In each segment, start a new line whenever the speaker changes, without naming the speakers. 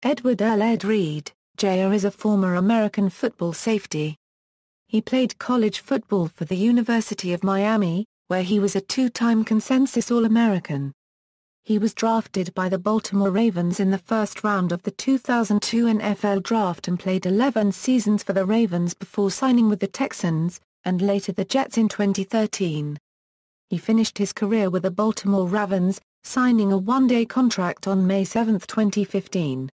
Edward Earl Ed Reed, Jr. is a former American football safety. He played college football for the University of Miami, where he was a two-time consensus All-American. He was drafted by the Baltimore Ravens in the first round of the 2002 NFL Draft and played 11 seasons for the Ravens before signing with the Texans, and later the Jets in 2013. He finished his career with the Baltimore Ravens, signing a one-day contract on May 7, 2015.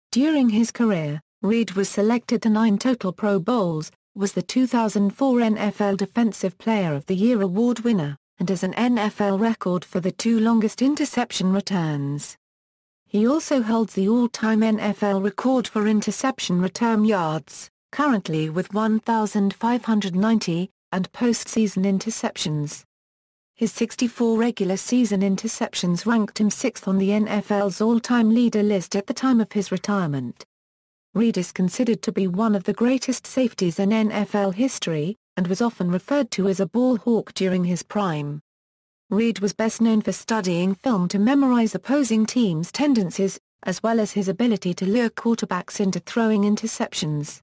During his career, Reed was selected to 9 total Pro Bowls, was the 2004 NFL Defensive Player of the Year award winner, and has an NFL record for the 2 longest interception returns. He also holds the all-time NFL record for interception return yards, currently with 1,590, and postseason interceptions. His 64 regular season interceptions ranked him 6th on the NFL's all-time leader list at the time of his retirement. Reed is considered to be one of the greatest safeties in NFL history, and was often referred to as a ball hawk during his prime. Reed was best known for studying film to memorize opposing teams' tendencies, as well as his ability to lure quarterbacks into throwing interceptions.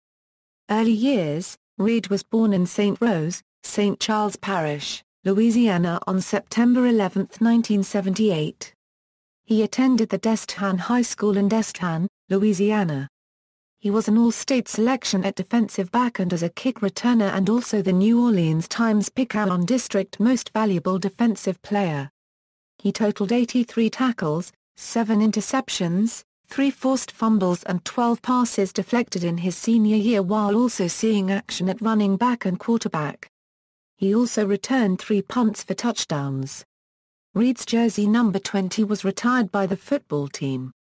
Early years: Reed was born in St. Rose, St. Charles Parish, Louisiana on September 11, 1978. He attended the Destin High School in Destin, Louisiana. He was an All-State selection at defensive back and as a kick returner, and also the New Orleans Times Pick-on District Most Valuable Defensive Player. He totaled 83 tackles, 7 interceptions, 3 forced fumbles and 12 passes deflected in his senior year, while also seeing action at running back and quarterback. He also returned 3 punts for touchdowns. Reed's jersey number 20 was retired by the football team.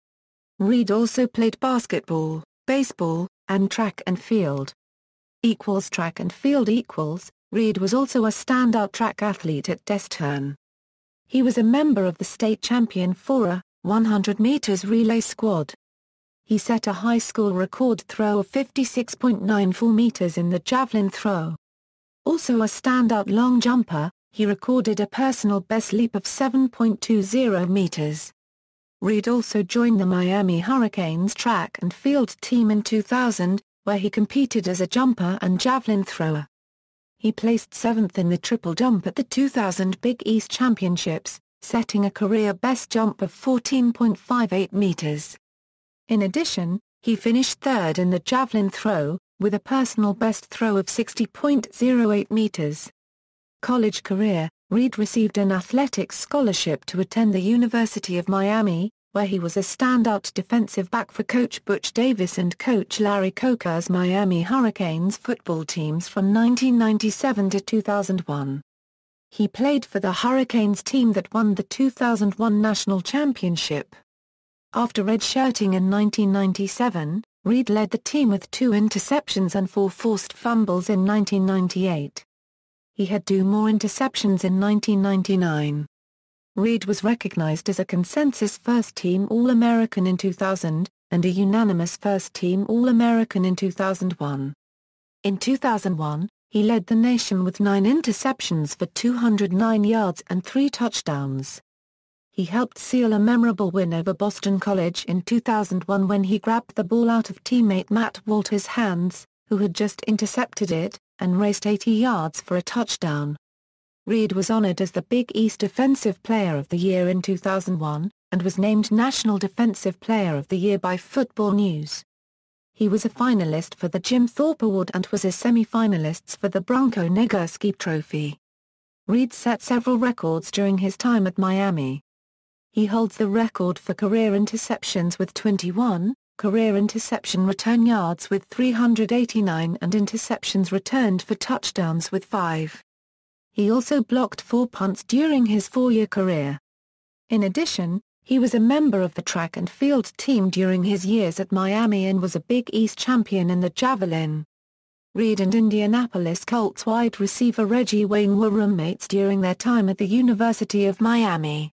Reed also played basketball, baseball, and track and field. Track and field. Reed was also a standout track athlete at Destin. He was a member of the state champion 4x100 meters relay squad. He set a high school record throw of 56.94 meters in the javelin throw. Also a standout long jumper, he recorded a personal best leap of 7.20 meters. Reed also joined the Miami Hurricanes track and field team in 2000, where he competed as a jumper and javelin thrower. He placed 7th in the triple jump at the 2000 Big East Championships, setting a career best jump of 14.58 meters. In addition, he finished 3rd in the javelin throw, with a personal best throw of 60.08 meters. College career: Reed received an athletics scholarship to attend the University of Miami, where he was a standout defensive back for Coach Butch Davis and Coach Larry Coker's Miami Hurricanes football teams from 1997 to 2001. He played for the Hurricanes team that won the 2001 national championship. After redshirting in 1997, Reed led the team with 2 interceptions and 4 forced fumbles in 1998. He had 2 more interceptions in 1999. Reed was recognized as a consensus first-team All-American in 2000, and a unanimous first-team All-American in 2001. In 2001, he led the nation with 9 interceptions for 209 yards and 3 touchdowns. He helped seal a memorable win over Boston College in 2001 when he grabbed the ball out of teammate Matt Walter's hands, who had just intercepted it, and raced 80 yards for a touchdown. Reed was honored as the Big East Defensive Player of the Year in 2001, and was named National Defensive Player of the Year by Football News. He was a finalist for the Jim Thorpe Award and was a semi-finalist for the Bronco Nagurski Trophy. Reed set several records during his time at Miami. He holds the record for career interceptions with 21, career interception return yards with 389, and interceptions returned for touchdowns with 5. He also blocked 4 punts during his 4-year career. In addition, he was a member of the track and field team during his years at Miami and was a Big East champion in the javelin. Reed and Indianapolis Colts wide receiver Reggie Wayne were roommates during their time at the University of Miami.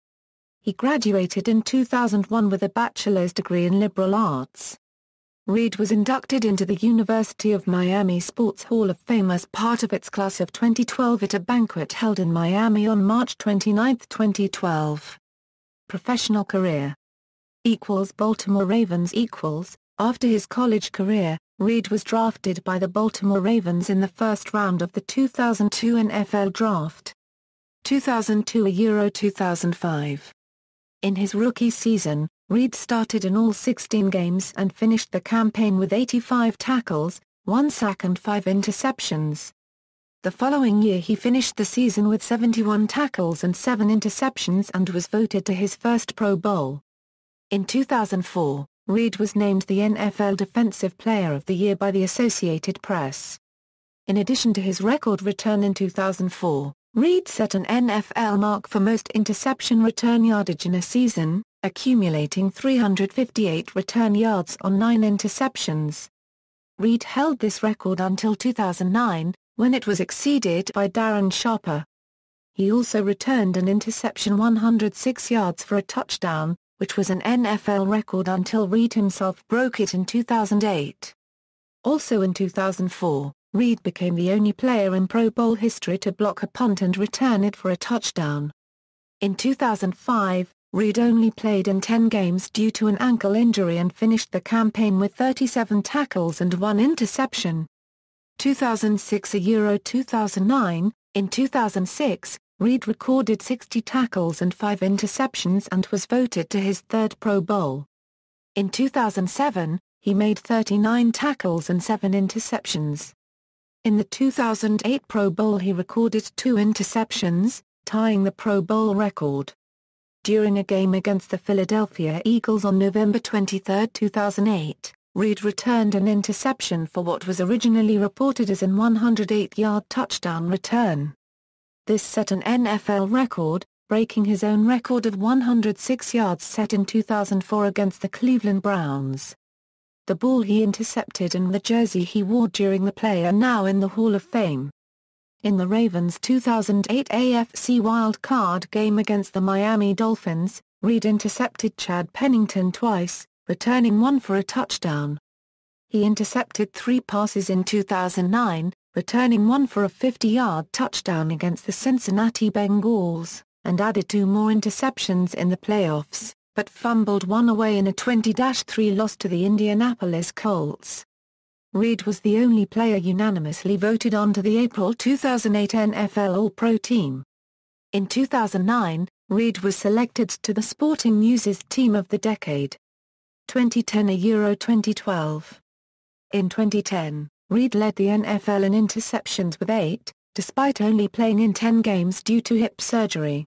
He graduated in 2001 with a bachelor's degree in liberal arts. Reed was inducted into the University of Miami Sports Hall of Fame as part of its class of 2012 at a banquet held in Miami on March 29, 2012. Professional career. Baltimore Ravens After his college career, Reed was drafted by the Baltimore Ravens in the first round of the 2002 NFL Draft. 2002–2005. In his rookie season, Reed started in all 16 games and finished the campaign with 85 tackles, 1 sack and 5 interceptions. The following year he finished the season with 71 tackles and 7 interceptions and was voted to his first Pro Bowl. In 2004, Reed was named the NFL Defensive Player of the Year by the Associated Press. In addition to his record return in 2004, Reed set an NFL mark for most interception return yardage in a season, accumulating 358 return yards on 9 interceptions. Reed held this record until 2009, when it was exceeded by Darren Sharper. He also returned an interception 106 yards for a touchdown, which was an NFL record until Reed himself broke it in 2008. Also in 2004, Reed became the only player in Pro Bowl history to block a punt and return it for a touchdown. In 2005, Reed only played in 10 games due to an ankle injury and finished the campaign with 37 tackles and 1 interception. 2006–2009, in 2006, Reed recorded 60 tackles and 5 interceptions and was voted to his third Pro Bowl. In 2007, he made 39 tackles and 7 interceptions. In the 2008 Pro Bowl he recorded 2 interceptions, tying the Pro Bowl record. During a game against the Philadelphia Eagles on November 23, 2008, Reed returned an interception for what was originally reported as an 108-yard touchdown return. This set an NFL record, breaking his own record of 106 yards set in 2004 against the Cleveland Browns. The ball he intercepted and the jersey he wore during the play are now in the Hall of Fame. In the Ravens' 2008 AFC wildcard game against the Miami Dolphins, Reed intercepted Chad Pennington twice, returning 1 for a touchdown. He intercepted 3 passes in 2009, returning 1 for a 50-yard touchdown against the Cincinnati Bengals, and added 2 more interceptions in the playoffs, but fumbled 1 away in a 20-3 loss to the Indianapolis Colts. Reed was the only player unanimously voted onto the April 2008 NFL All-Pro team. In 2009, Reed was selected to the Sporting News' Team of the Decade. 2010–2012. In 2010, Reed led the NFL in interceptions with 8, despite only playing in 10 games due to hip surgery.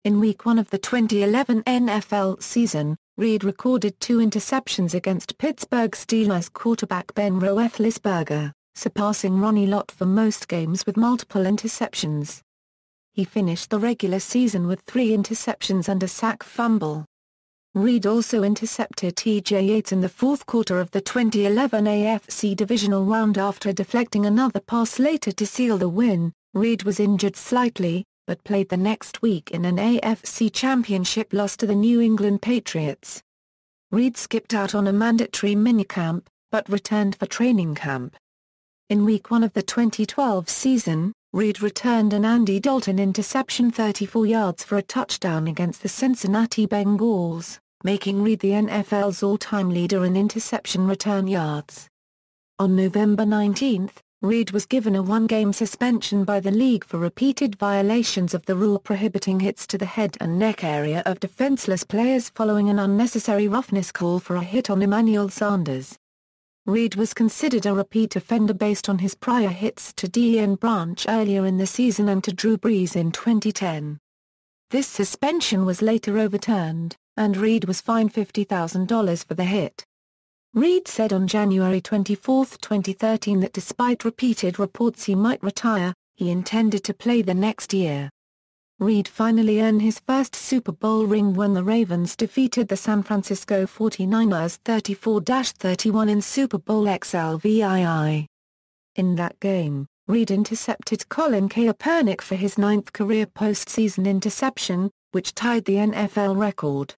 In Week 1 of the 2011 NFL season, Reed recorded 2 interceptions against Pittsburgh Steelers quarterback Ben Roethlisberger, surpassing Ronnie Lott for most games with multiple interceptions. He finished the regular season with 3 interceptions and a sack fumble. Reed also intercepted T.J. Yates in the fourth quarter of the 2011 AFC divisional round after deflecting another pass later to seal the win. Reed was injured slightly, but played the next week in an AFC championship loss to the New England Patriots. Reed skipped out on a mandatory minicamp, but returned for training camp. In Week 1 of the 2012 season, Reed returned an Andy Dalton interception 34 yards for a touchdown against the Cincinnati Bengals, making Reed the NFL's all-time leader in interception return yards. On November 19, Reed was given a 1-game suspension by the league for repeated violations of the rule prohibiting hits to the head and neck area of defenseless players following an unnecessary roughness call for a hit on Emmanuel Sanders. Reed was considered a repeat offender based on his prior hits to Deion Branch earlier in the season and to Drew Brees in 2010. This suspension was later overturned, and Reed was fined $50,000 for the hit. Reed said on January 24, 2013 that despite repeated reports he might retire, he intended to play the next year. Reed finally earned his first Super Bowl ring when the Ravens defeated the San Francisco 49ers 34-31 in Super Bowl XLVII. In that game, Reed intercepted Colin Kaepernick for his 9th career postseason interception, which tied the NFL record.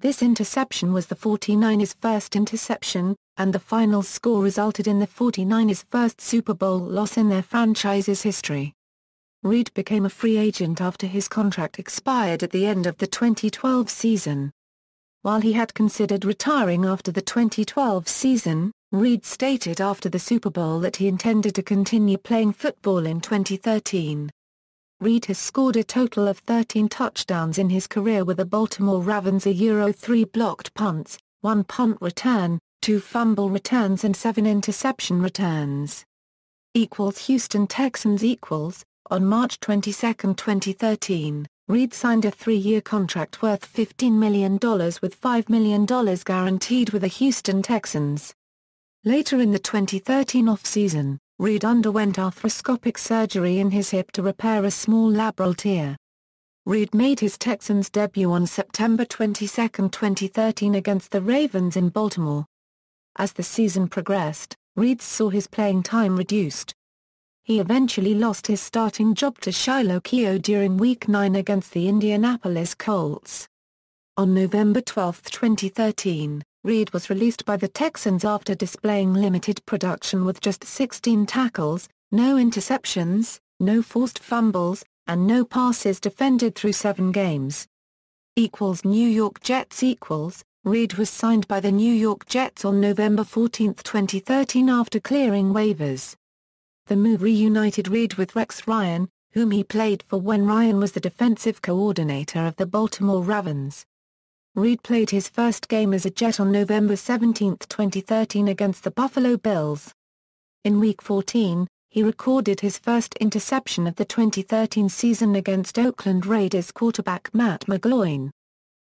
This interception was the 49ers' first interception, and the final score resulted in the 49ers' first Super Bowl loss in their franchise's history. Reed became a free agent after his contract expired at the end of the 2012 season. While he had considered retiring after the 2012 season, Reid stated after the Super Bowl that he intended to continue playing football in 2013. Reid has scored a total of 13 touchdowns in his career with the Baltimore Ravens, 3 blocked punts, 1 punt return, 2 fumble returns and 7 interception returns. Houston Texans. On March 22, 2013, Reid signed a 3-year contract worth $15 million with $5 million guaranteed with the Houston Texans. Later in the 2013 off-season, Reid underwent arthroscopic surgery in his hip to repair a small labral tear. Reid made his Texans debut on September 22, 2013 against the Ravens in Baltimore. As the season progressed, Reid saw his playing time reduced. He eventually lost his starting job to Shiloh Keogh during Week 9 against the Indianapolis Colts. On November 12, 2013, Reid was released by the Texans after displaying limited production with just 16 tackles, no interceptions, no forced fumbles, and no passes defended through 7 games. New York Jets. Reid was signed by the New York Jets on November 14, 2013 after clearing waivers. The move reunited Reid with Rex Ryan, whom he played for when Ryan was the defensive coordinator of the Baltimore Ravens. Reid played his first game as a Jet on November 17, 2013 against the Buffalo Bills. In Week 14, he recorded his first interception of the 2013 season against Oakland Raiders quarterback Matt McGloin.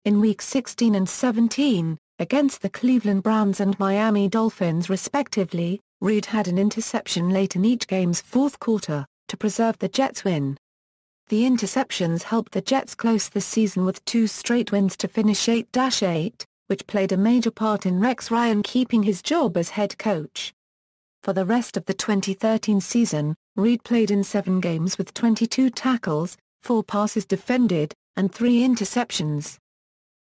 In Week 16 and 17, against the Cleveland Browns and Miami Dolphins respectively, Reid had an interception late in each game's fourth quarter, to preserve the Jets' win. The interceptions helped the Jets close the season with 2 straight wins to finish 8-8, which played a major part in Rex Ryan keeping his job as head coach. For the rest of the 2013 season, Reid played in 7 games with 22 tackles, 4 passes defended, and 3 interceptions.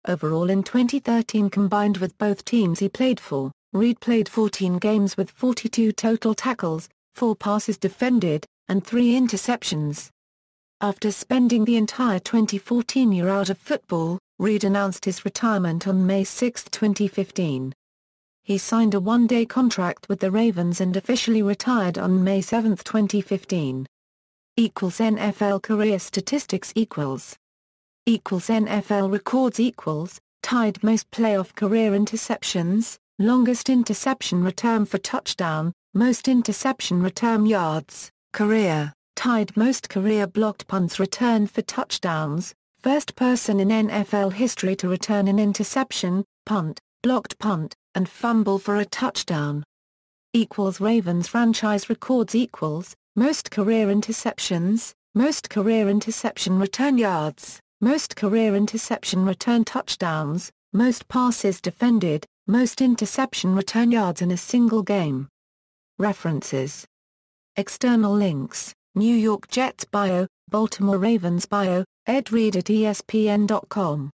Overall in 2013 combined with both teams he played for, Reid played 14 games with 42 total tackles, 4 passes defended, and 3 interceptions. After spending the entire 2014 year out of football, Reid announced his retirement on May 6, 2015. He signed a 1-day contract with the Ravens and officially retired on May 7, 2015. NFL career statistics. NFL records. Tied most playoff career interceptions, longest interception return for touchdown, most interception return yards, career, tied most career blocked punts returned for touchdowns, first person in NFL history to return an interception, punt, blocked punt, and fumble for a touchdown. Ravens franchise records. Most career interceptions, most career interception return yards, most career interception return touchdowns, most passes defended, most interception return yards in a single game. References. External links: New York Jets bio, Baltimore Ravens bio, Ed Reed at ESPN.com.